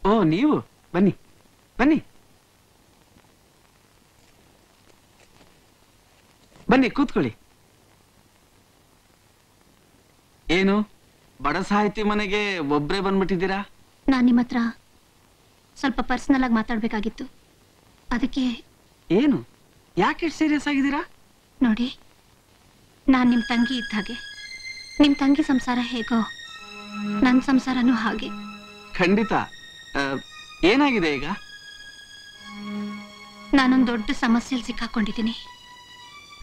ಓ ನೀವು ಬನ್ನಿ ಬನ್ನಿ ಬನ್ನಿ ಕೂತ್ಕೊಳ್ಳಿ. ಏನು ಬಡ ಸಾಹಿತಿ ಮನೆಗೆ ಒಬ್ರೇ ಬಂದ್ಬಿಟ್ಟಿದ್ದೀರಾ? ನಾನು ನಿಮ್ಮ ಹತ್ರ ಸ್ವಲ್ಪ ಪರ್ಸನಲ್ ಆಗಿ ಮಾತಾಡ್ಬೇಕಾಗಿತ್ತು, ಅದಕ್ಕೆ. ಏನು ಯಾಕೆ ಸೀರಿಯಸ್ ಆಗಿದ್ದೀರಾ? ನೋಡಿ, ನಾನು ನಿಮ್ಮ ತಂಗಿ ಇದ್ದ ಹಾಗೆ. ನಿಮ್ಮ ತಂಗಿ ಸಂಸಾರ ಹೇಗೋ ನನ್ನ ಸಂಸಾರನೂ ಹಾಗೆ. ಖಂಡಿತ. ಏನಾಗಿದೆ ಈಗ? ನಾನೊಂದು ದೊಡ್ಡ ಸಮಸ್ಯೆಯಲ್ಲಿ ಸಿಕ್ಕಾಕೊಂಡಿದ್ದೀನಿ.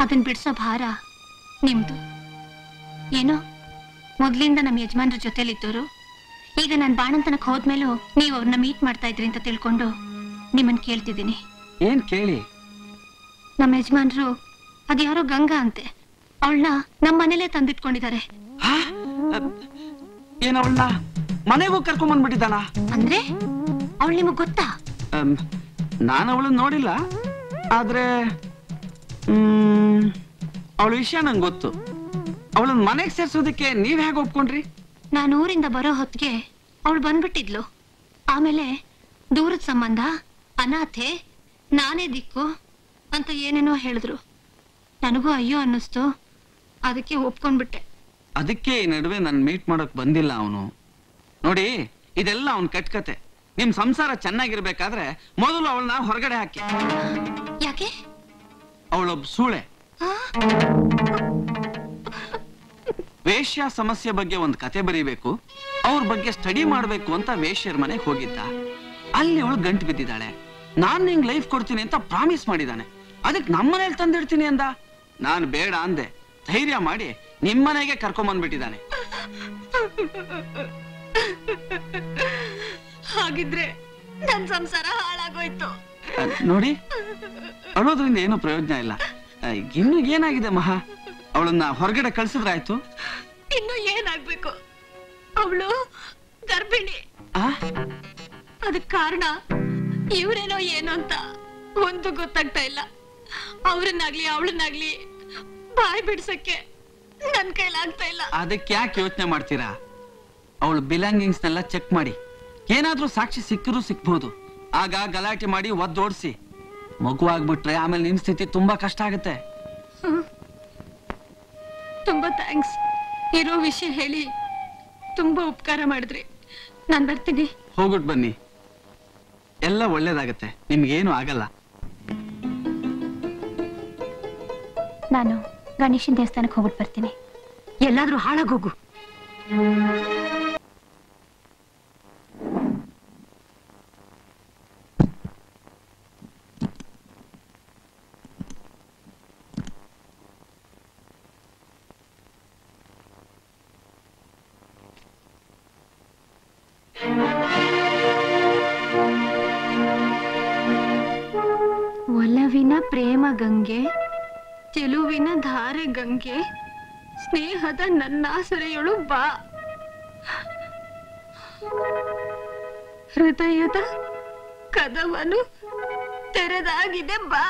ಅದನ್ನ ಬಿಡಿಸೋ ಭಾರ ನಿಮ್ದು. ಏನೋ ಮೊದಲಿಂದ ನಮ್ಮ ಯಜಮಾನ್ರ ಜೊತೆಲಿದ್ದವರು ಈಗ ನಾನು ಬಾಣಂತನಕ್ಕೆ ಹೋದ್ಮೇಲೂ ನೀವು ಅವ್ರನ್ನ ಮೀಟ್ ಮಾಡ್ತಾ ಇದ್ರಿ ಅಂತ ತಿಳ್ಕೊಂಡು ನಿಮ್ಮನ್ನು ಕೇಳ್ತಿದ್ದೀನಿ. ಏನ್ ಕೇಳಿ? ನಮ್ಮ ಯಜಮಾನ್ರು ಅದ್ಯಾರೋ ಗಂಗಾ ಅಂತೆ, ಅವಳನ್ನ ನಮ್ಮ ಮನೇಲೆ ತಂದಿಟ್ಕೊಂಡಿದ್ದಾರೆ. ಏನ್ ಅವಳನ್ನ ಮನೆಗೂ ಕರ್ಕೊಂಡ್ ಬಂದ್ಬಿಟ್ಟಿದ್ದಾನ? ಅಂದ್ರೆ ಅವಳು ನಿಮಗ್ ಗೊತ್ತಾ? ನಾನು ಅವಳನ್ನ ನೋಡಿಲ್ಲ, ಆದ್ರೆ ಅವಳ ವಿಷಯ ನಂಗೆ ಗೊತ್ತು. ಅವಳನ್ನ ಮನೆಗೆ ಸೇರ್ಸೋದಕ್ಕೆ ನೀವ್ ಹೇಗೆ ಒಪ್ಕೊಂಡ್ರಿ? ನಾನು ಊರಿಂದ ಬರೋ ಹೊತ್ತಿಗೆ ಅವಳು ಬಂದ್ಬಿಟ್ಟಿದ್ಲು. ಆಮೇಲೆ ದೂರದ ಸಂಬಂಧ, ಅನಾಥೆ, ನಾನೇ ದಿಕ್ಕು ಅಂತ ಏನೇನೋ ಹೇಳಿದ್ರು. ನನಗೂ ಅಯ್ಯೋ ಅನ್ನಿಸ್ತು, ಅದಕ್ಕೆ ಒಪ್ಕೊಂಡ್ಬಿಟ್ಟೆ. ಅದಕ್ಕೆ ಈ ನಡುವೆ ನನ್ ಮೀಟ್ ಮಾಡೋಕ್ ಬಂದಿಲ್ಲ ಅವನು. ನೋಡಿ, ಇದೆಲ್ಲ ಅವನ್ ಕಟ್ಕತೆ. ನಿಮ್ ಸಂಸಾರ ಚೆನ್ನಾಗಿರ್ಬೇಕಾದ್ರೆ ಮೊದಲು ಅವಳನ್ನ ಹೊರಗಡೆ ಹಾಕಿ. ಯಾಕೆ? ಅವಳೊಬ್ಬ ಸೂಳೆ. ವೇಶ್ಯ ಸಮಸ್ಯೆ ಬಗ್ಗೆ ಒಂದು ಕತೆ ಬರೀಬೇಕು, ಅವ್ರ ಬಗ್ಗೆ ಸ್ಟಡಿ ಮಾಡ್ಬೇಕು ಅಂತ ವೇಶ್ಯರ ಮನೆಗೆ ಹೋಗಿದ್ದ. ಅಲ್ಲಿ ಅವಳು ಗಂಟು ಬಿದ್ದಿದ್ದಾಳೆ. ನಾನ್ ನಿಂಗ್ ಲೈಫ್ ಕೊಡ್ತೀನಿ ಅಂತ ಪ್ರಾಮಿಸ್ ಮಾಡಿದಾನೆ. ಅದಕ್ಕೆ ನಮ್ಮನೇಲಿ ತಂದಿಡ್ತೀನಿ ಅಂದ. ನಾನು ಬೇಡ ಅಂದೆ. ಧೈರ್ಯ ಮಾಡಿ ನಿಮ್ಮನೆಗೆ ಕರ್ಕೊಂಬಂದ್ಬಿಟ್ಟಿದ್ದಾನೆ. ಹಾಗಿದ್ರೆ ನನ್ ಸಂಸಾರ ಹಾಳಾಗೋಯ್ತು. ನೋಡಿ, ಅಳೋದ್ರಿಂದ ಏನು ಪ್ರಯೋಜನ ಇಲ್ಲ. ಇನ್ನು ಏನಾಗಿದೆ ಮಹಾ? ಅವಳನ್ನ ಹೊರಗಡೆ ಕಳ್ಸಿದ್ರಾಯ್ತು. ಇನ್ನು ಏನಾಗ್ಬೇಕು? ಅವಳು ಗರ್ಭಿಣಿ. ಅದಕ್ ಕಾರಣ ಇವ್ರೇನೋ ಏನೋ ಅಂತ ಒಂದು ಗೊತ್ತಾಗ್ತಾ ಇಲ್ಲ. ಅವ್ರನ್ನಾಗ್ಲಿ ಅವಳನ್ನಾಗ್ಲಿ ಬಾಯ್ ಬಿಡ್ಸಕ್ಕೆ ನನ್ ಕೈಲಾಗ್ತಾ ಇಲ್ಲ. ಅದಕ್ಕೆ ಯಾಕೆ ಯೋಚನೆ ಮಾಡ್ತೀರಾ? ಅವಳು ಬಿಲಾಂಗಿಂಗ್ಸ್ನೆಲ್ಲ ಚೆಕ್ ಮಾಡಿ, ಏನಾದ್ರೂ ಸಾಕ್ಷಿ ಸಿಕ್ಕರೂ ಸಿಕ್ಬಹುದು. ಆಗ ಗಲಾಟೆ ಮಾಡಿ ಒದ್ದೋಡ್ಸಿ. ಮಗು ಆಗ್ಬಿಟ್ರೆ ಆಮೇಲೆ ನಿಮ್ ಸ್ಥಿತಿ ತುಂಬಾ ಕಷ್ಟ ಆಗುತ್ತೆ. ತುಂಬಾ ಥ್ಯಾಂಕ್ಸ್. ಇರೋ ವಿಷಯ ಹೇಳಿ ತುಂಬಾ ಉಪಕಾರ ಮಾಡಿದ್ರಿ. ನಾನ್ ಬರ್ತೀನಿ. ಹೋಗ್ಬಿಟ್ಟು ಬನ್ನಿ, ಎಲ್ಲ ಒಳ್ಳೇದಾಗತ್ತೆ. ನಿಮ್ಗೇನು ಆಗಲ್ಲ. ನಾನು ಗಣೇಶನ್ ದೇವಸ್ಥಾನಕ್ಕೆ ಹೋಗ್ಬಿಟ್ಟು ಬರ್ತೀನಿ. ಎಲ್ಲಾದ್ರೂ ಹಾಳಾಗೋಗು. ಒಲವಿನ ಪ್ರೇಮ ಗಂಗೆ, ಚೆಲುವಿನ ಧಾರೆ ಗಂಗೆ, ಸ್ನೇಹದ ನನ್ನಾಸರೆಯಳು ಬಾ, ಹೃದಯದ ಕದವನು ತೆರೆದಾಗಿದೆ ಬಾ.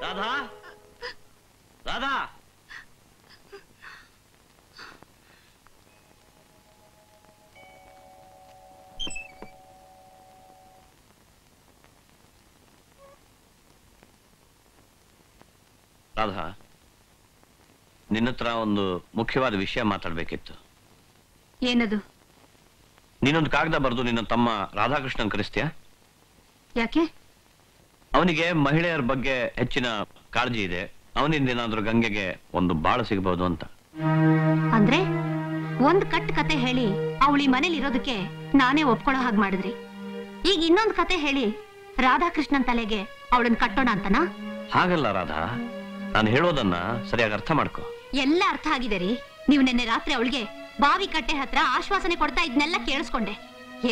ರಾಧಾ, ರಾಧಾ, ರಾಧಾ, ನಿನ್ನತ್ರ ಒಂದು ಮುಖ್ಯವಾದ ವಿಷಯ ಮಾತಾಡ್ಬೇಕಿತ್ತು. ಏನದು? ನೀನೊಂದು ಕಾಗದ ಬರೆದು ನಿನ್ನ ತಮ್ಮ ರಾಧಾಕೃಷ್ಣನ್ ಕರೆಸ್ತೀಯಾ? ಯಾಕೆ? ಅವನಿಗೆ ಮಹಿಳೆಯರ ಬಗ್ಗೆ ಹೆಚ್ಚಿನ ಕಾಳಜಿ ಇದೆ. ಅವನಿಂದ ಏನಾದ್ರೂ ಗಂಗೆಗೆ ಒಂದು ಬಾಳ ಸಿಗಬಹುದು ಅಂತ. ಅಂದ್ರೆ ಒಂದ್ ಕಟ್ ಕತೆ ಹೇಳಿ ಅವಳಿ ಮನೇಲಿ ಇರೋದಕ್ಕೆ ನಾನೇ ಒಪ್ಕೊಳ್ಳೋ ಹಾಗೆ ಮಾಡಿದ್ರಿ. ಈಗ ಇನ್ನೊಂದು ಕತೆ ಹೇಳಿ ರಾಧಾಕೃಷ್ಣನ್ ತಲೆಗೆ ಅವಳನ್ನ ಕಟ್ಟೋಣ ಅಂತನಾ? ಹಾಗಲ್ಲ ರಾಧಾ, ನಾನು ಹೇಳೋದನ್ನ ಸರಿಯಾಗಿ ಅರ್ಥ ಮಾಡ್ಕೊ. ಎಲ್ಲ ಅರ್ಥ ಆಗಿದೆ ರೀ. ನೀವು ನಿನ್ನೆ ರಾತ್ರಿ ಅವಳಿಗೆ ಬಾವಿ ಕಟ್ಟೆ ಹತ್ರ ಆಶ್ವಾಸನೆ ಕೊಡ್ತಾ ಇದನ್ನೆಲ್ಲ ಕೇಳಿಸ್ಕೊಂಡೆ.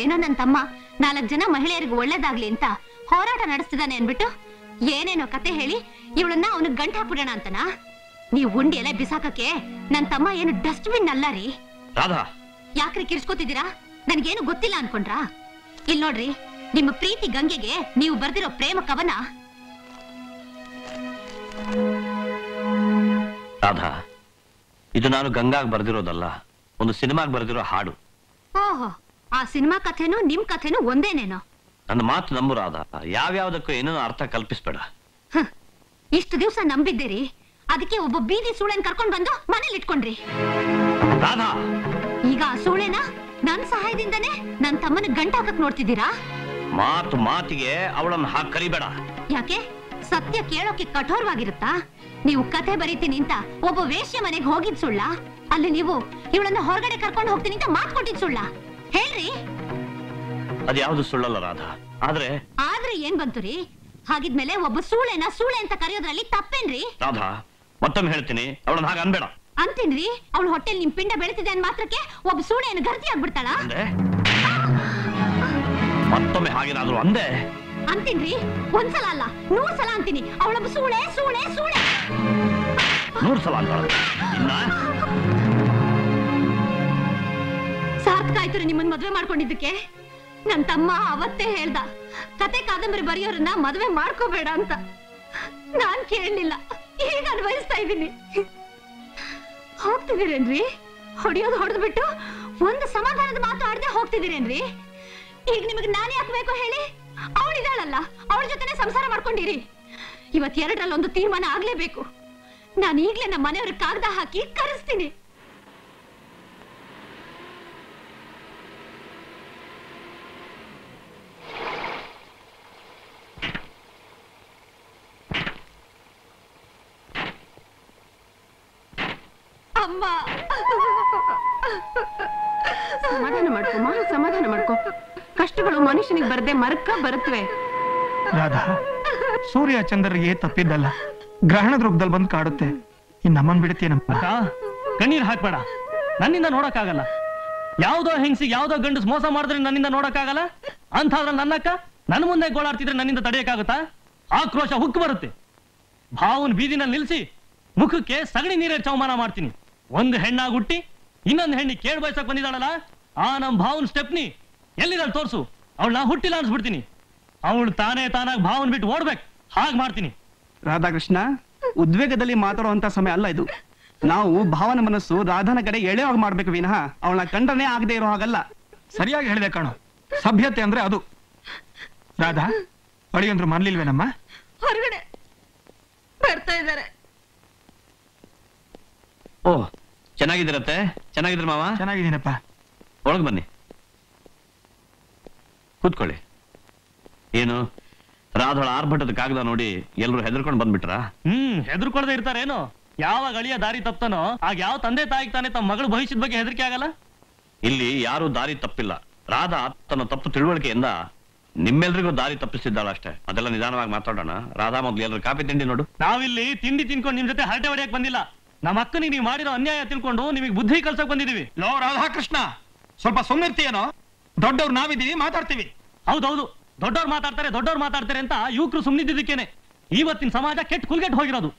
ಏನೋ ನನ್ನ ತಮ್ಮ 4 ಜನ ಮಹಿಳೆಯರಿಗೆ ಒಳ್ಳೇದಾಗ್ಲಿ ಅಂತ ಹೋರಾಟ ನಡೆಸ್ತಿದ್ದಾನೆ ಅನ್ಬಿಟ್ಟು ಏನೇನೋ ಕತೆ ಹೇಳಿ ಇವಳನ್ನ ಅವನಿಗೆ ಗಂಟು ಹಾಕ್ಬಿಡೋಣ ಅಂತನಾ? ನೀವು ಉಂಡಿ ಎಲ್ಲ ಬಿಸಾಕಕ್ಕೆ ನನ್ ತಮ್ಮ ಏನು ಡಸ್ಟ್ ಬಿನ್ ಅಲ್ಲ ರೀ. ರಾಧಾ, ಯಾಕ್ರಿ ಕಿರ್ಸ್ಕೊತಿದ್ದೀರಾ? ನನ್ಗೇನು ಗೊತ್ತಿಲ್ಲ ಅನ್ಕೊಂಡ್ರಾ? ಇಲ್ ನೋಡ್ರಿ, ನಿಮ್ಮ ಪ್ರೀತಿ ಗಂಗೆಗೆ ನೀವು ಬರ್ದಿರೋ ಪ್ರೇಮ ಕವನ. ರಾಧಾ, ಇದು ನಾನು ಗಂಗಾಗ್ ಬರ್ದಿರೋದಲ್ಲ, ಒಂದು ಸಿನಿಮಾಗ್ ಬರ್ದಿರೋ ಹಾಡು. ಓಹೋ, ಆ ಸಿನಿಮಾ ಕಥೆನೂ ನಿಮ್ ಕಥೆನೂ ಒಂದೇನೇನೋ? ನನ್ನ ಮಾತು ನಂಬು ರಾಧಾ, ಯಾವ್ಯಾವ್ದಕ್ಕೂ ಏನೇನೋ ಅರ್ಥ ಕಲ್ಪಿಸ್ಬೇಡ. ಇಷ್ಟು ದಿವಸ ನಂಬಿದ್ದೀರಿ, ಅದಕ್ಕೆ ಒಬ್ಬ ಬೀದಿ ಸೂಳೆನ್ ಕರ್ಕೊಂಡ್ ಬಂದು ಮನೇಲಿ ಇಟ್ಕೊಂಡ್ರಿ. ರಾಧಾ, ಈಗ ಆ ಸೂಳೆನ ನನ್ ಸಹಾಯದಿಂದನೇ ನನ್ ತಮ್ಮನ ಗಂಟ ಹಾಕಕ್ ನೋಡ್ತಿದ್ದೀರಾ? ಮಾತಿಗೆ ಅವಳನ್ನು ಹಾಕಿ ಕರಿಬೇಡ. ಯಾಕೆ? ಸತ್ಯ ಕೇಳೋಕೆ ಕಠೋರವಾಗಿರುತ್ತಾ? ನೀವು ಕಥೆ ಬರೀತೀನಿ ಅಂತ ಒಬ್ಬ ವೇಶ್ಯ ಮನೆಗೆ ಹೋಗಿದ್ ಸುಳ್ಳ? ಅಲ್ಲಿ ನೀವು ಇವಳನ್ನ ಹೊರಗಡೆ ಕರ್ಕೊಂಡು ಹೋಗ್ತೀನಿ ಅಂತ ಮಾತು ಕೊಟ್ಟಿದ್ ಸುಳ್ಳ? ಹೇಳ್ರಿ. ಅದ್ಯಾವ್ದು ಸುಳ್ಳಲ್ಲ ರಾಧಾ. ಆದ್ರೆ ಏನ್ ಬಂತು ರೀ? ಹಾಗಿದ್ಮೇಲೆ ಒಬ್ಬ ಸೂಳೆ ಅಂತ ಕರೆಯೋದ್ರಲ್ಲಿ ತಪ್ಪೇನ್ರಿ? ರಾಧಾ, ಮತ್ತೊಮ್ಮೆ ಹೇಳ್ತೀನಿ, ಅವಳನ್ನ ಹಾಗೆ ಅನ್ಬೇಡ. ಅಂತೀನ್ರಿ, ಅವಳ ಹೊಟ್ಟೆಲ್ ನಿಮ್ ಪಿಂಡ ಬೆಳೆತಿದೆ ಅನ್ ಮಾತ್ರಕ್ಕೆ ಒಬ್ಬ ಸೂಳೆಯನ್ನು ಗರ್ತಿ ಆಗ್ಬಿಡ್ತಾಳ? ಮತ್ತೊಮ್ಮೆ ಹಾಗೇನಾದ್ರು ಅಂದೆ ಅಂತೀನ್ರಿ. ಒಂದ್ಸಲ ಅಲ್ಲ 100 ಸಲ ಅಂತೀನಿ, ಅವಳೊಬ್ಬ ಸೂಳೆ. 100 ಸಲ ಅಂತಾಳ. ಸಾರ್ಥಕ ಆಯ್ತು ನಿಮ್ಮನ್ ಮದ್ವೆ ಮಾಡ್ಕೊಂಡಿದ್ದಕ್ಕೆ. ನನ್ ತಮ್ಮ ಅವತ್ತೇ ಹೇಳ್ದ, ಕತೆ ಕಾದಂಬರಿ ಬರೆಯೋರನ್ನ ಮದ್ವೆ ಮಾಡ್ಕೋಬೇಡ ಅಂತ. ನಾನ್ ಕೇಳಲಿಲ್ಲ, ಈಗ ಅನ್ವಯಿಸ್ತಾ ಇದ್ದೀನಿ. ಹೋಗ್ತಿದ್ದೀರೇನ್ರಿ? ಹೊಡಿಯೋದು ಹೊಡೆದು ಬಿಟ್ಟು ಒಂದು ಸಮಾಧಾನದ ಮಾತು ಆಡದೆ ಹೋಗ್ತಿದ್ದೀರೇನ್ರಿ? ಈಗ ನಿಮಗೆ ನಾನೇ ಹಾಕ್ಬೇಕು ಹೇಳಿ? ಅವಳಿದಾಳಲ್ಲ, ಅವಳ ಜೊತೆನೆ ಸಂಸಾರ ಮಾಡ್ಕೊಂಡಿರಿ. ಇವತ್ 2ರಲ್ಲಿ ತೀರ್ಮಾನ ಆಗ್ಲೇಬೇಕು. ನಾನು ಈಗ್ಲೇ ನಮ್ಮ ಮನೆಯವ್ರ ಕಾಗದ ಹಾಕಿ ಕರೆಸ್ತೀನಿ. ಅಮ್ಮ, ಸಮಾಧಾನ ಮಾಡ್ಕೊ. ಕಷ್ಟಗಳು ಮನುಷ್ಯನಿಗೆ ಬರದೆ ಮರಕ್ಕ ಬರುತ್ತವೆ. ರಾಧಾ, ಸೂರ್ಯ ಚಂದ್ರರಿಗೆ ತಪ್ಪಿದ್ದಲ್ಲ, ಗ್ರಹಣದ ರೂಪದಲ್ಲಿ ಬಂದು ಕಾಡುತ್ತೆ. ನಮ್ಮನ್ ಬಿಡುತ್ತೇನಪ್ಪ. ಕಣ್ಣೀರ್ ಹಾಕ್ಬೇಡ, ನನ್ನಿಂದ ನೋಡಕ್ಕಾಗಲ್ಲ. ಯಾವ್ದೋ ಹೆಂಗಸಿಗೆ ಯಾವ್ದೋ ಗಂಡಸ್ ಮೋಸ ಮಾಡಿದ್ರೆ ನನ್ನಿಂದ ನೋಡಕ್ಕಾಗಲ್ಲ. ಅಂತಾದ್ರೆ ನನ್ನಕ್ಕ ನನ್ನ ಮುಂದೆ ಗೋಳಾಡ್ತಿದ್ರೆ ನನ್ನಿಂದ ತಡೆಯಕ್ಕಾಗುತ್ತಾ? ಆಕ್ರೋಶ ಹುಕ್ಕು ಬರುತ್ತೆ. ಭಾವನ್ ಬೀದಿನಲ್ಲಿ ನಿಲ್ಸಿ ಮುಖಕ್ಕೆ ಸಗಣಿ ನೀರೇ ಚೌಮಾನ ಮಾಡ್ತೀನಿ. ಒಂದು ಹೆಣ್ಣಾಗಿ ಹುಟ್ಟಿ ಇನ್ನೊಂದು ಹೆಣ್ಣಿ ಕೇಳ್ ಬಯಸಕ್ ಬಂದಿದ್ದಾಳಲ್ಲ, ಆ ನಮ್ ಭಾವನ್ ಸ್ಟೆಪ್ನಿ ಎಲ್ಲಿದ್ದಾಳೆ ತೋರ್ಸು. ಅವಳನ್ನ ಹುಟ್ಟಿಲ್ಲ ಅನ್ಸ್ಬಿಡ್ತೀನಿ. ಅವಳು ತಾನಾಗಿ ಭಾವನ್ ಬಿಟ್ಟು ಓಡ್ಬೇಕು, ಹಾಗೆ ಮಾಡ್ತೀನಿ. ರಾಧಾಕೃಷ್ಣ, ಉದ್ವೇಗದಲ್ಲಿ ಮಾತಾಡುವಂತ ಸಮಯ ಅಲ್ಲ ಇದು. ನಾವು ಭಾವನ ಮನಸ್ಸು ರಾಧನ ಕಡೆ ಎಳೆಯಾಗಿ ಮಾಡ್ಬೇಕು ವಿನಃ ಅವಳನ್ನ ಕಂಡನೆ ಆಗದೆ ಇರೋ ಹಾಗಲ್ಲ. ಸರಿಯಾಗಿ ಹೇಳಿದೆ ಕಣೋ, ಸಭ್ಯತೆ ಅಂದ್ರೆ ಅದು. ರಾಧಾ, ಅಳಿಯಂದ್ರು ಮನ್ಲಿಲ್ವೇನಮ್ಮ? ಹೊರಗಡೆ ಬರ್ತಾ ಇದ್ದಾರೆ. ಓ, ಚೆನ್ನಾಗಿದ್ದೀರತ್ತೆ? ಚೆನ್ನಾಗಿದ್ರ ಮಾವ? ಚೆನ್ನಾಗಿದ್ದೀನಪ್ಪ. ಒಳಗ್ ಬನ್ನಿ, ಕೂತ್ಕೊಳ್ಳಿ. ಏನು ರಾಧಳ ಆರ್ಭಟದ ಕಾಗದ ನೋಡಿ ಎಲ್ರು ಹೆದರ್ಕೊಂಡು ಬಂದ್ಬಿಟ್ರ? ಹೆದರ್ಕೊಳ್ದೆ ಇರ್ತಾರೇನು? ಯಾವಾಗ ಅಳಿಯ ದಾರಿ ತಪ್ತಾನೋ ಆಗ ಯಾವ ತಂದೆ ತಾಯಿಗೆ ತಾನೇ ತಮ್ಮ ಮಗಳ ಭವಿಷ್ಯದ ಬಗ್ಗೆ ಹೆದರಿಕೆ ಆಗಲ್ಲ? ಇಲ್ಲಿ ಯಾರು ದಾರಿ ತಪ್ಪಿಲ್ಲ. ರಾಧಾ ತನ್ನ ತಪ್ಪು ತಿಳುವಳಿಕೆಯಿಂದ ನಿಮ್ಮೆಲ್ರಿಗೂ ದಾರಿ ತಪ್ಪಿಸಿದ್ದಾಳ ಅಷ್ಟೇ. ಅದೆಲ್ಲ ನಿಧಾನವಾಗಿ ಮಾತಾಡೋಣ. ರಾಧಾ, ಮೊದ್ಲು ಎಲ್ರು ಕಾಫಿ ತಿಂಡಿ ನೋಡು. ನಾವಿಲ್ಲಿ ತಿಂಡಿ ತಿನ್ಕೊಂಡು ನಿಮ್ ಜೊತೆ ಹರಟೆ ಹೊಡೆಯಕ್ ಬಂದಿಲ್ಲ. ನಮ್ಮ ಅಕ್ಕನಿಗೆ ನೀವು ಮಾಡಿರೋ ಅನ್ಯಾಯ ತಿಳ್ಕೊಂಡು ನಿಮಗೆ ಬುದ್ಧಿ ಕಲ್ಸಕ್ ಬಂದಿದೀವಿ. ಲೋ ರಾಧಾಕೃಷ್ಣ, ಸ್ವಲ್ಪ ಸುಮ್ಮನಿರ್ತೀಯೇನೋ? ದೊಡ್ಡವ್ರು ನಾವಿದ್ದೀವಿ, ಮಾತಾಡ್ತೀವಿ. ಹೌದೌದು, ದೊಡ್ಡವ್ರು ಮಾತಾಡ್ತಾರೆ ಅಂತ ಯುವಕರು ಸುಮ್ಮನಿದ್ದಕ್ಕೇನೆ ಇವತ್ತಿನ ಸಮಾಜ ಕೆಟ್ಟ ಕುಲ್ಗೆಟ್ ಹೋಗಿರೋದು.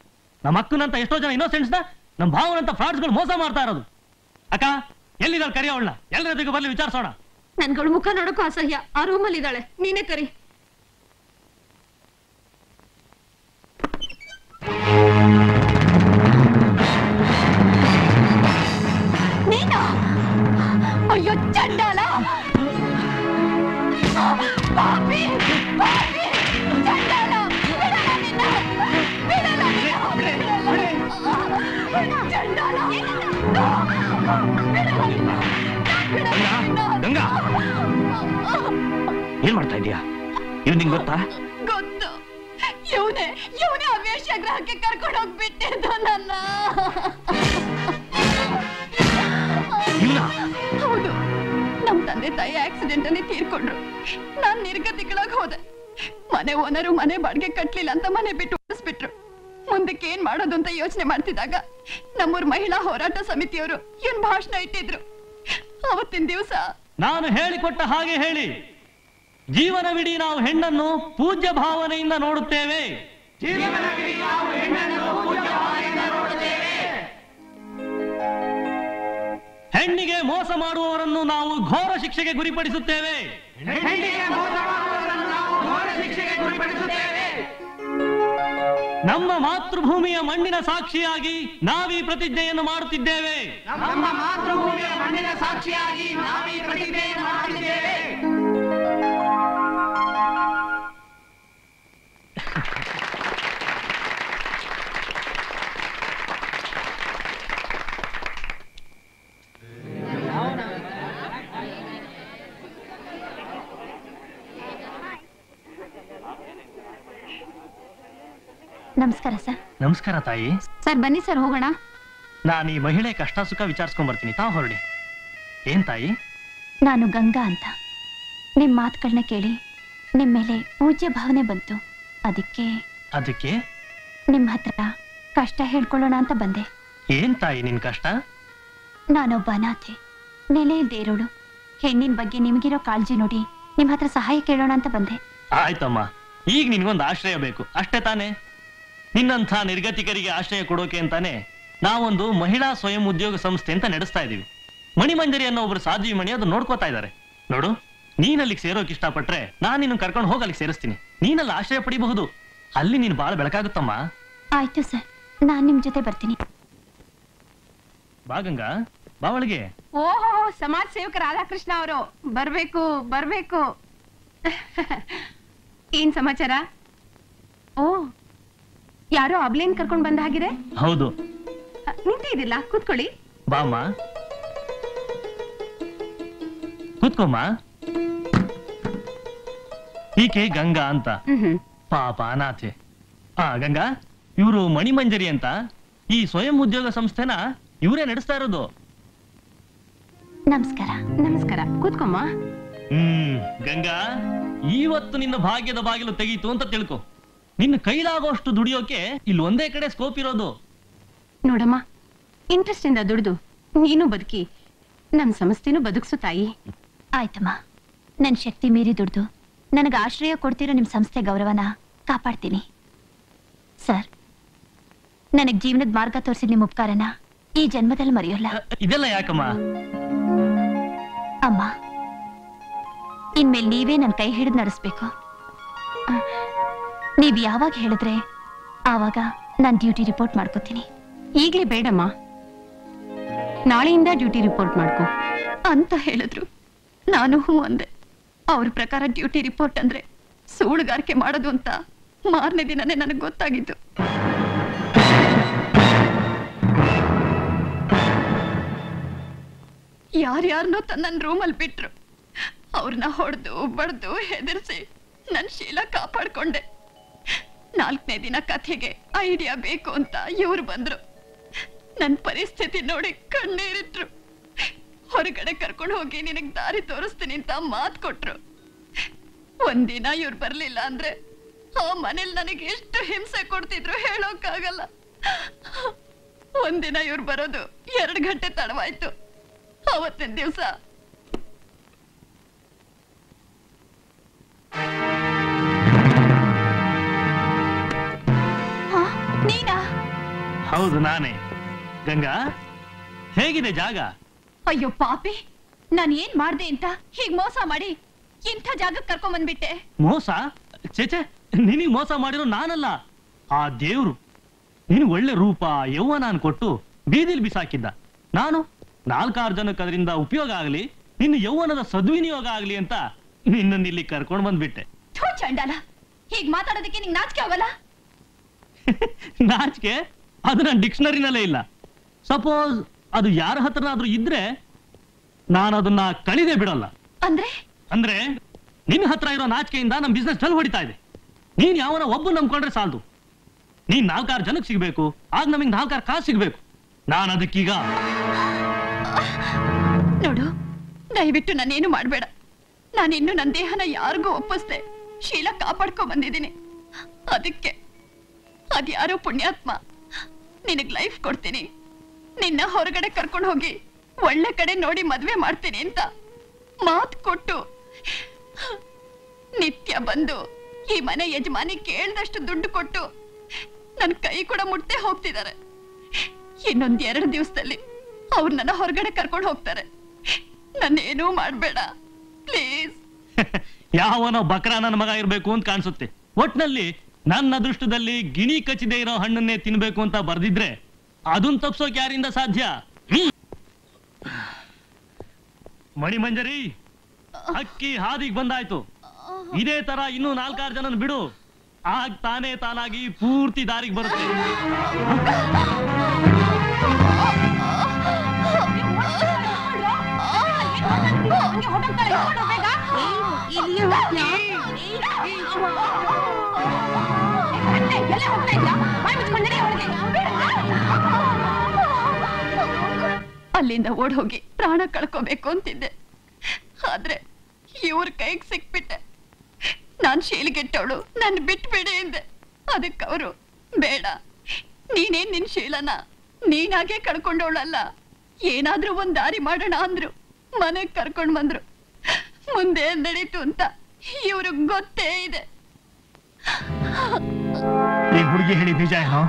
ನಮ್ಮ ಅಕ್ಕನಂತ ಎಷ್ಟೋ ಜನ ಇನ್ನೋಸೆಂಟ್ಸ್ ನಮ್ಮ ಭಾವನಂತ ಫ್ರಾಡ್ಸ್ಗಳು ಮೋಸ ಮಾಡ್ತಾ ಇರೋದು. ಅಕ್ಕ, ಎಲ್ಲಿದ್ದಾಳೆ? ಕರಿ ಅವಳನ್ನ, ಎಲ್ಲರದಿಗೂ ಬರ್ಲಿ ವಿಚಾರಿಸೋಣ. ನನ್ಗಳು ಮುಖ ನೋಡಕ್ಕೂ ಅಸಹ್ಯ. ಆ ರೂಮಲ್ಲಿ ಇದ್ದಾಳೆ, ನೀನೇ ಕರಿ. ನೀನು? ಅಯ್ಯೋ ಚಂಡಾಲ! ಪಾಪಿ! ಚಂಡಾಲ! ಬಿಡಲ್ಲ ನಿನ್ನ! ಬಿಡಲ್ಲ ಚಂಡಾಲ! ಗಂಗಾ, ಏನ್ ಮಾಡ್ತಾ ಇದೀಯಾ? ಇವ್ ನಿಂಗೆ ಗೊತ್ತಾ? ಗೊತ್ತು. ಇವನೇ ಆ ವೇಶ್ಯಾಗ್ರಹಕ್ಕೆ ಕರ್ಕೊಂಡು ಹೋಗ್ಬಿಟ್ಟಿದ್ದು ನನ್ನ. ಹೌದು, ನಮ್ ತಂದೆ ತಾಯಿ ಆಕ್ಸಿಡೆಂಟ್ ಅಲ್ಲಿ ತೀರ್ಕೊಂಡ್ರು. ನಾನ್ ನಿರ್ಗತಿಗಳಾಗಿ ಹೋದೆ. ಮನೆ ಓನರು ಮನೆ ಬಾಡಿಗೆ ಕಟ್ಲಿಲ್ಲ ಅಂತ ಮನೆ ಬಿಟ್ಟು ಓಡಿಸ್ಬಿಟ್ರು. ಮುಂದಕ್ಕೆ ಏನ್ ಮಾಡೋದು ಅಂತ ಯೋಚನೆ ಮಾಡ್ತಿದ್ದಾಗ ನಮ್ಮೂರ್ ಮಹಿಳಾ ಹೋರಾಟ ಸಮಿತಿಯವರು ಇವನ್ ಭಾಷಣ ಇಟ್ಟಿದ್ರು. ಅವತ್ತಿನ ದಿವಸ ನಾನು ಹೇಳಿಕೊಟ್ಟ ಹಾಗೆ ಹೇಳಿ, ಜೀವನವಿಡೀ ನಾವು ಹೆಣ್ಣನ್ನು ಪೂಜ್ಯ ಭಾವನೆಯಿಂದ ನೋಡುತ್ತೇವೆ. ಹೆಣ್ಣಿಗೆ ಮೋಸ ಮಾಡುವವರನ್ನು ನಾವು ಘೋರ ಶಿಕ್ಷೆಗೆ ಗುರಿಪಡಿಸುತ್ತೇವೆ. ನಮ್ಮ ಮಾತೃಭೂಮಿಯ ಮಣ್ಣಿನ ಸಾಕ್ಷಿಯಾಗಿ ನಾವೀ ಪ್ರತಿಜ್ಞೆಯನ್ನು ಮಾಡುತ್ತಿದ್ದೇವೆ. ನಮ್ಮ ಮಾತೃಭೂಮಿಯ ಮಣ್ಣಿನ ಸಾಕ್ಷಿಯಾಗಿ ನಾವೀ ಪ್ರತಿಜ್ಞೆಯನ್ನು ಮಾಡುತ್ತಿದ್ದೇವೆ. ನಮಸ್ಕಾರ ಸರ್. ನಮಸ್ಕಾರ ತಾಯಿ. ಸರ್ ಬನ್ನಿ ಸರ್ ಹೋಗೋಣ. ನಾನು ಈ ಮಹಿಳೆ ಕಷ್ಟ ಸುಖ ವಿಚಾರಿಸ್ಕೊಂಡ್ ಬರ್ತೀನಿ, ತಾವು ಹೊರಡಿ. ಏನ್ ತಾಯಿ? ನಾನು ಗಂಗಾ ಅಂತ. ನಿಮ್ ಮಾತುಗಳನ್ನ ಕೇಳಿ ನಿಮ್ ಮೇಲೆ ಪೂಜ್ಯ ಭಾವನೆ ಬಂತು. ಅದಕ್ಕೆ ನಿಮ್ ಹತ್ರ ಕಷ್ಟ ಹೇಳ್ಕೊಳ್ಳೋಣ ಅಂತ ಬಂದೆ. ಏನ್ ತಾಯಿ ನಿನ್ ಕಷ್ಟ? ನಾನೊಬ್ಬ ಅನಾಥೆ, ನೆಲೆ ಇಲ್ದೇ ಇರೋಳು. ಹೆಣ್ಣಿನ ಬಗ್ಗೆ ನಿಮ್ಗಿರೋ ಕಾಳಜಿ ನೋಡಿ ನಿಮ್ ಹತ್ರ ಸಹಾಯ ಕೇಳೋಣ ಅಂತ ಬಂದೆ. ಆಯ್ತಮ್ಮ, ಈಗ ನಿನ್ಗೊಂದು ಆಶ್ರಯ ಬೇಕು ಅಷ್ಟೇ ತಾನೇ? ನಿನ್ನಂಥ ನಿರ್ಗತಿಕರಿಗೆ ಆಶ್ರಯ ಕೊಡೋಕೆ ಅಂತಾನೆ ನಾವೊಂದು ಮಹಿಳಾ ಸ್ವಯಂ ಉದ್ಯೋಗ ಸಂಸ್ಥೆ ಅಂತ ನಡೆಸ್ತಾ ಇದೀವಿ. ಮಣಿಮಂಜರಿ ಅನ್ನೋ ಒಬ್ರು ಸಾಧ್ವಿ ಮಣಿ ಅದು ನೋಡ್ಕೋತಾ ಇದ್ದಾರೆ. ನೋಡು, ನೀನಲ್ಲಿಗೆ ಸೇರೋಕೆ ಇಷ್ಟಪಟ್ರೆ ನಾನು ನಿನ್ನ ಕರ್ಕೊಂಡು ಹೋಗಿ ಅಲ್ಲಿಗೆ ಸೇರಿಸ್ತೀನಿ. ನೀನಲ್ಲಿ ಆಶ್ರಯ ಪಡಿಬಹುದು, ಅಲ್ಲಿ ನೀನು ಬಾಳ ಬೆಳಕಾಗುತ್ತಮ್ಮ. ಆಯ್ತು ಸರ್, ನಾನ್ ನಿಮ್ ಜೊತೆ ಬರ್ತೀನಿ. ಬಾ ಗಂಗಾ, ಬಾ ಒಳಗೆ. ಓಹೋ, ಸಮಾಜ ಸೇವಕ ರಾಧಾಕೃಷ್ಣ ಅವರು ಬರ್ಬೇಕು ಬರ್ಬೇಕು. ಏನ್ ಸಮಾಚಾರ? ಓ, ಯಾರೋ ಅಬ್ಲೇನ್ ಕರ್ಕೊಂಡ್ ಬಂದ ಹಾಗಿದೆ. ಹೌದು. ನಿಂತಿದ್ದಿಲ್ಲ, ಕೂತ್ಕೊಳ್ಳಿ. ಬಾಮ್ಮ, ಕೂತ್ಕೊಮ್ಮ. ಈಕೆ ಗಂಗಾ ಅಂತ, ಪಾಪ ಅನಾಥೆ. ಗಂಗಾ, ಇವರು ಮಣಿಮಂಜರಿ ಅಂತ ಈ ಸ್ವಯಂ ಉದ್ಯೋಗ ಸಂಸ್ಥೆನ ಇವರೇ ನಡೆಸ್ತಾ ಇರೋದು. ನಮಸ್ಕಾರ. ನಮಸ್ಕಾರ, ಕೂತ್ಕೊಮ್ಮ. ಗಂಗಾ, ಇವತ್ತು ನಿನ್ನ ಭಾಗ್ಯದ ಬಾಗಿಲು ತೆಗೀತು ಅಂತ ತಿಳ್ಕೊ. ನಿನ್ನ ಕೈಲಾಗೋಷ್ಟು ದುಡಿಯೋಕೆ ಇಲ್ಲಿ ಒಂದೇ ಕಡೆ ಸ್ಕೋಪ್ ಇರೋದು. ನೋಡಮ್ಮ, ಇಂಟ್ರೆಸ್ಟ್ ಇಂದ ದುಡ್ದು ನೀನು ಬದುಕಿ ನಮ್ ಸಂಸ್ಥೆನೂ ಬದುಕ್ಸು ತಾಯಿ. ಆಯ್ತಮ್ಮ, ನನ್ ಶಕ್ತಿ ಮೀರಿ ದುಡ್ದು ನನಗೆ ಆಶ್ರಯ ಕೊಡ್ತಿರೋ ನಿಮ್ ಸಂಸ್ಥೆ ಗೌರವನ ಕಾಪಾಡ್ತೀನಿ. ಸರ್, ನನಗ್ ಜೀವನದ ಮಾರ್ಗ ತೋರಿಸಿದ ನಿಮ್ ಉಪಕಾರನ ಈ ಜನ್ಮದಲ್ಲಿ ಮರೆಯೋಲ್ಲ. ಇದೆಲ್ಲ ಯಾಕಮ್ಮ? ಅಮ್ಮ, ಇನ್ಮೇಲೆ ನೀವೇ ನನ್ ಕೈ ಹಿಡಿದು ನಡೆಸ್ಬೇಕು. ನೀವ್ ಯಾವಾಗ ಹೇಳಿದ್ರೆ ಆವಾಗ ನಾನ್ ಡ್ಯೂಟಿ ರಿಪೋರ್ಟ್ ಮಾಡ್ಕೋತೀನಿ. ಈಗ್ಲೇ ಬೇಡಮ್ಮ, ನಾಳೆಯಿಂದ ಡ್ಯೂಟಿ ರಿಪೋರ್ಟ್ ಮಾಡ್ಕೊ ಅಂತ ಹೇಳಿದ್ರು. ನಾನು ಹೂ ಅಂದೆ. ಅವ್ರ ಪ್ರಕಾರ ಡ್ಯೂಟಿ ರಿಪೋರ್ಟ್ ಅಂದ್ರೆ ಸೂಳುಗಾರಿಕೆ ಮಾಡೋದು ಅಂತ ಮಾರನೇ ದಿನನೇ ನನಗೆ ಗೊತ್ತಾಗಿದ್ದು. ಯಾರ್ಯಾರನ್ನೋ ತನ್ನ ರೂಮಲ್ಲಿ ಬಿಟ್ರು. ಅವ್ರನ್ನ ಹೊಡೆದು ಬಡ್ದು ಹೆದರ್ಸಿ ನನ್ ಶೀಲ ಕಾಪಾಡ್ಕೊಂಡೆ. 4ನೇ ದಿನ ಕಥೆಗೆ ಐಡಿಯಾ ಬೇಕು ಅಂತ ಇವ್ರು ಬಂದ್ರು. ನನ್ ಪರಿಸ್ಥಿತಿ ನೋಡಿ ಕಣ್ಣೀರಿಟ್ರು. ಹೊರಗಡೆ ಕರ್ಕೊಂಡು ಹೋಗಿ ನಿನಗ್ ದಾರಿ ತೋರಿಸ್ತೀನಿ ಅಂತ ಮಾತು ಕೊಟ್ರು. ಒಂದಿನ ಇವ್ರು ಬರ್ಲಿಲ್ಲ ಅಂದ್ರೆ ಆ ಮನೇಲಿ ನನಗೆ ಎಷ್ಟು ಹಿಂಸೆ ಕೊಡ್ತಿದ್ರು ಹೇಳೋಕ್ಕಾಗಲ್ಲ. ಒಂದಿನ ಇವ್ರು ಬರೋದು 2 ಗಂಟೆ ತಡವಾಯ್ತು. ಅವತ್ತಿನ ದಿವಸ ನೀನಾ? ಹೌದು, ನಾನೇ. ಗಂಗಾ, ಹೇಗಿದೆ ಜಾಗ? ಅಯ್ಯೋ ಪಾಪಿ, ನಾನು ಏನ್ ಮಾಡ್ದೆ ಅಂತ ಹೀಗ್ ಮೋಸ ಮಾಡಿ ಇಂಥ ಜಾಗಕ್ಕೆ ಕರ್ಕೊಂಡ್ ಬಂದ್ಬಿಟ್ಟೆ. ಮೋಸ? ಚೇಚೆ, ನಿನಗ್ ಮೋಸ ಮಾಡಿರೋ ನಾನಲ್ಲ, ಆ ದೇವ್ರು. ನೀನು ಒಳ್ಳೆ ರೂಪ ಯೌವನ ಕೊಟ್ಟು ಬೀದಿಲ್ ಬಿಸಾಕಿದ್ದ. ನಾನು 4-6 ಜನಕ್ಕೆ ಅದರಿಂದ ಉಪಯೋಗ ಆಗ್ಲಿ, ನಿನ್ನ ಯೌವನದ ಸದ್ವಿನಿಯೋಗ ಆಗ್ಲಿ ಅಂತ ನಿನ್ನ ಇಲ್ಲಿ ಕರ್ಕೊಂಡ್ ಬಂದ್ಬಿಟ್ಟೆ. ಚಂಡಾಲ, ಹೀಗ್ ಮಾತಾಡೋದಕ್ಕೆ ನಿಂಗೆ ನಾಚಿಕೆ ಆಗಲ್ಲ? ನಾಚಿಕೆ? ಅದು ನನ್ನ ಡಿಕ್ಷನರಿನಲ್ಲೇ ಇಲ್ಲ. ಸಪೋಸ್ ಅದು ಯಾರ ಹತ್ರನಾದ್ರೂ ಇದ್ರೆ ನಾನು ಅದನ್ನ ಕಳಿದೇ ಬಿಡಲ್ಲ. ಅಂದ್ರೆ ನಿನ್ನ ಹತ್ರ ಇರೋ ನಾಚಿಕೆಯಿಂದ ನಮ್ ಬಿಸ್ನೆಸ್ ಚಲ್ ಹೊಡಿತಾ ಇದೆ. ನೀನ್ ಯಾವನ ಒಬ್ಬ ನಂಬ್ಕೊಂಡ್ರೆ ಸಾಲದು. ನೀನ್ 4-6 ಜನಕ್ಕೆ ಸಿಗ್ಬೇಕು, ಆಗ ನಮಗ್ 4-6 ಕಾಸು ಸಿಗ್ಬೇಕು. ನಾನು ಅದಕ್ಕೀಗ ನೋಡು, ದಯವಿಟ್ಟು ನಾನೇನು ಮಾಡ್ಬೇಡ. ನಾನಿನ್ನು ನನ್ನ ದೇಹನ ಯಾರಿಗೂ ಒಪ್ಪಿಸ್ದೆ ಶೀಲ ಕಾಪಾಡ್ಕೊಂಡ್ ಬಂದಿದ್ದೀನಿ. ಅದಕ್ಕೆ ಅದ್ಯಾರೋ ಪುಣ್ಯಾತ್ಮ ನಿನಗ್ ಲೈಫ್ ಕೊಡ್ತೀನಿ, ನಿನ್ನ ಹೊರಗಡೆ ಕರ್ಕೊಂಡು ಹೋಗಿ ಒಳ್ಳೆ ಕಡೆ ನೋಡಿ ಮದ್ವೆ ಮಾಡ್ತೀನಿ ಅಂತ ಮಾತು ಕೊಟ್ಟು ನಿತ್ಯ ಬಂದು ಈ ಮನೆ ಯಜಮಾನಿ ಕೇಳ್ದಷ್ಟು ದುಡ್ಡು ಕೊಟ್ಟು ನನ್ ಕೈ ಕೂಡ ಮುಟ್ತೆ ಹೋಗ್ತಿದ್ದಾರೆ. ಇನ್ನೊಂದ್ 2 ದಿವಸದಲ್ಲಿ ಅವ್ರು ನನ್ನ ಹೊರಗಡೆ ಕರ್ಕೊಂಡು ಹೋಗ್ತಾರೆ. ನಾನೇನೂ ಮಾಡ್ಬೇಡ ಪ್ಲೀಸ್. ಯಾವನೋ ಬಕ್ರ ನನ್ನ ಮಗ ಇರ್ಬೇಕು ಅಂತ ಕಾಣಿಸುತ್ತೆ. ಒಟ್ನಲ್ಲಿ ನನ್ನ ಅದೃಷ್ಟದಲ್ಲಿ ಗಿಣಿ ಕಚ್ಚಿದೆ ಇರೋ ಹಣ್ಣನ್ನೇ ತಿನ್ಬೇಕು ಅಂತ ಬರ್ದಿದ್ರೆ ಅದನ್ನ ತಪ್ಸೋಕ್ ಯಾರಿಂದ ಸಾಧ್ಯ? ಮಣಿಮಂಜರಿ, ಅಕ್ಕಿ ಹಾದಿಗೆ ಬಂದಾಯ್ತು. ಇದೇ ತರ ಇನ್ನೂ 4-6 ಜನನ ಬಿಡು, ಆಗ ತಾನೇ ತಾನಾಗಿ ಪೂರ್ತಿ ದಾರಿಗೆ ಬರುತ್ತೆ. ಅಲ್ಲಿಂದ ಓಡ್ ಹೋಗಿ ಪ್ರಾಣ ಕಳ್ಕೋಬೇಕು ಅಂತಿದ್ದೆ, ಆದ್ರೆ ಇವ್ರ ಕೈಗೆ ಸಿಕ್ಬಿಟ್ಟೆ. ನಾನ್ ಶೀಲಗೆಟ್ಟವಳು, ನನ್ ಬಿಟ್ಬಿಡಿ ಎಂದೆ. ಅದಕ್ಕವರು ಬೇಡ, ನೀನೇನ್ ನಿನ್ ಶೀಲನ ನೀನಾಗೆ ಕಳ್ಕೊಂಡವಳಲ್ಲ, ಏನಾದ್ರೂ ಒಂದ್ ದಾರಿ ಮಾಡೋಣ ಅಂದ್ರು. ಮನೆಗ್ ಕರ್ಕೊಂಡ್ ಬಂದ್ರು. ಮುಂದೆ ನಡೀತು ಅಂತ ಇವ್ರಿಗೆ ಗೊತ್ತೇ ಇದೆ. ಈ ಹುಡುಗಿ ಹೇಳಿ ಬೀಜ ಏನೋ?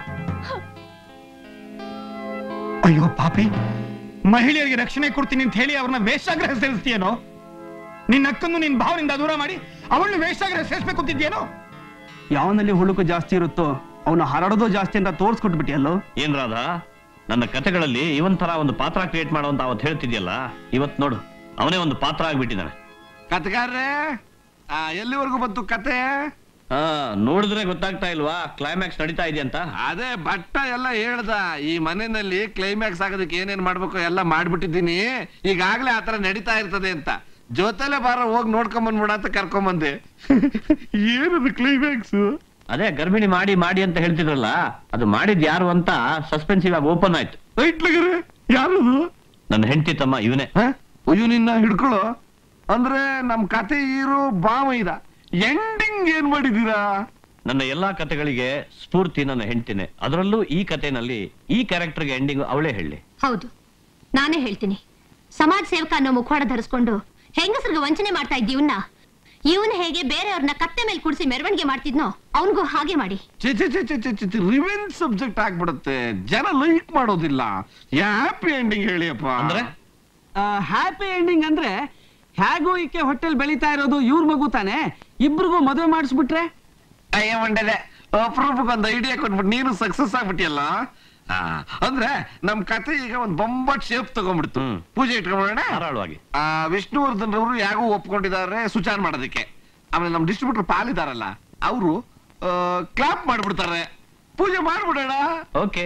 ಅಯ್ಯೋ ಪಾಪಿ, ಮಹಿಳೆಯರಿಗೆ ರಕ್ಷಣೆ ಕೊಡ್ತೀನಿ ಅಂತ ಹೇಳಿ ಅವ್ರನ್ನ ವೇಷಾಗ್ರಹ ಸೇರಿಸ್ತೀಯೇನೋ? ನಿನ್ನ ಅಕ್ಕನ್ನು ನಿನ್ ಭಾವನಿಂದ ದೂರ ಮಾಡಿ ಅವಳನ್ನು ವೇಷಾಗ್ರಹ ಸೇರಿಸ್ಬೇಕು ಅಂತಿದ್ಯೇನೋ? ಯಾವನಲ್ಲಿ ಹುಳುಕು ಜಾಸ್ತಿ ಇರುತ್ತೋ ಅವನು ಹಾರಾಡೋದು ಜಾಸ್ತಿ ಅಂತ ತೋರ್ಸ್ಕೊಟ್ಬಿಟ್ಟಿಯಲ್ಲೋ. ಏನ್ ರಾಧಾ, ನನ್ನ ಕಥೆಗಳಲ್ಲಿ ಇವನ್ ತರ ಒಂದು ಪಾತ್ರ ಕ್ರಿಯೇಟ್ ಮಾಡುವಂತ ಅವತ್ತು ಹೇಳ್ತಿದ್ಯಲ್ಲ, ಇವತ್ ನೋಡು ಅವನೇ ಒಂದು ಪಾತ್ರ ಆಗ್ಬಿಟ್ಟಿದ್ದಾನೆ. ಕಥೆಗಾರ್ರೆ, ಎಲ್ಲಿವರೆಗೂ ಬಂತು ಕತೆ? ನೋಡಿದ್ರೆ ಗೊತ್ತಾಗ್ತಾ ಇಲ್ವಾ ಕ್ಲೈಮ್ಯಾಕ್ಸ್ ನಡೀತಾ ಇದೆ ಅಂತ? ಅದೇ ಭಟ್ಟ ಎಲ್ಲ ಹೇಳ್ದ, ಈ ಮನೆಯಲ್ಲಿ ಕ್ಲೈಮ್ಯಾಕ್ಸ್ ಆಗೋದಕ್ಕೆ ಏನೇನ್ ಮಾಡ್ಬೇಕು ಎಲ್ಲ ಮಾಡ್ಬಿಟ್ಟಿದ್ದೀನಿ, ಈಗಾಗ್ಲೇ ಆತರ ನಡೀತಾ ಇರ್ತದೆ ಅಂತ. ಜೊತೆಲೆ ಬಾರ ಹೋಗಿ ನೋಡ್ಕೊಂಬಂದ್ಬಿಡ ಅಂತ ಕರ್ಕೊಂಬಂದೆ. ಏನದು ಕ್ಲೈಮ್ಯಾಕ್ಸ್? ಅದೇ ಗರ್ಭಿಣಿ ಮಾಡಿ ಮಾಡಿ ಅಂತ ಹೇಳ್ತಿದ್ರಲ್ಲ, ಅದು ಮಾಡಿದ್ ಯಾರು ಅಂತ ಸಸ್ಪೆನ್ಸಿವ್ ಆಗಿ ಓಪನ್ ಆಯ್ತು. ಯಾರದು? ನನ್ನ ಹೆಂಡತಿ ತಮ್ಮ ಇವನೇ. ಅಯ್ಯೋ ನಿನ್ನ ಹಿಡ್ಕೊಳ್ಳೋ, ಅಂದ್ರೆ ನಮ್ ಕತೆ ಹೀರೋ ಬಾವ ಇದ. ಎಂಡಿಂಗ್ ಏನ್ ಮಾಡಿದೀರಾ? ನನ್ನ ಎಲ್ಲಾ ಕತೆಗಳಿಗೆ ಸ್ಫೂರ್ತಿ ನನ್ನ ಹೆಂಡತಿನೇ, ಅದರಲ್ಲೂ ಈ ಕಥೆನಲ್ಲಿ ಈ ಕ್ಯಾರೆಕ್ಟರ್ಗೆ ಎಂಡಿಂಗ್ ಅವಳೇ ಹೇಳಿ. ಹೌದು, ನಾನೇ ಹೇಳ್ತೀನಿ. ಸಮಾಜ ಸೇವಕ ಅನ್ನೋ ಮುಖವಾಡ ಧರಿಸ್ಕೊಂಡು ಹೆಂಗಸರಿಗೆ ವಂಚನೆ ಮಾಡ್ತಾ ಇದ್ದೀವನ್ನ ಇವನು ಹೇಗೆ ಬೇರೆಯವ್ರನ್ನ ಕತ್ತೆ ಮೇಲೆ ಕುಡಿಸಿ ಮೆರವಣಿಗೆ ಮಾಡ್ತಿದ್ನೋ ಅವನಿಗೂ ಹಾಗೆ ಮಾಡಿ. ರಿವೆಂಜ್ ಸಬ್ಜೆಕ್ಟ್ ಆಗ್ಬಿಡುತ್ತೆ, ಜನ ಲೈಕ್ ಮಾಡೋದಿಲ್ಲ. ಹ್ಯಾಪಿ ಎಂಡಿಂಗ್ ಹೇಳಿಯಪ್ಪ. ಅಂದ್ರೆ ಹ್ಯಾಪಿ ಎಂಡಿಂಗ್ ಅಂದ್ರೆ ಹೇಗೂ ಈಕೆ ಹೊಟ್ಟೆಲ್ ಬೆಳೀತಾ ಇರೋದು ಇವ್ರ ಮಗು ತಾನೆ, ಇಬ್ರಿಗೂ ಮದುವೆ ಮಾಡಿಸ್ಬಿಟ್ರೆ. ಅಯ್ಯ ಮಂಡಲೆ, ಅಪರೂಪಕ್ಕೊಂದು ಐಡಿಯಾ ಕೊಟ್ಬಿಟ್ಟು ನೀನು ಸಕ್ಸಸ್ ಆಗ್ಬಿಟ್ಟಿಯಲ್ಲ. ಅಂದ್ರೆ ನಮ್ ಕತೆ ಈಗ ಒಂದ್ ಬೊಂಬಟ್ ಶೇಪ್ ತಗೊಂಡ್ಬಿಡ್ತು. ಪೂಜೆ ಇಟ್ಕೊಂಡ್ಬಿಡೋಣ ಧಾರಾಳವಾಗಿ. ವಿಷ್ಣುವರ್ಧನ್ ರವರು ಯಾಗೂ ಒಪ್ಕೊಂಡಿದ್ದಾರೆ ಸುಚಾನ್ ಮಾಡೋದಕ್ಕೆ. ಆಮೇಲೆ ನಮ್ ಡಿಸ್ಟ್ರಿಬ್ಯೂಟರ್ ಪಾಲಿದಾರಲ್ಲ, ಅವರು ಕ್ಲಾಪ್ ಮಾಡ್ಬಿಡ್ತಾರೆ. ಪೂಜೆ ಮಾಡ್ಬಿಡೋಣ. ಓಕೆ.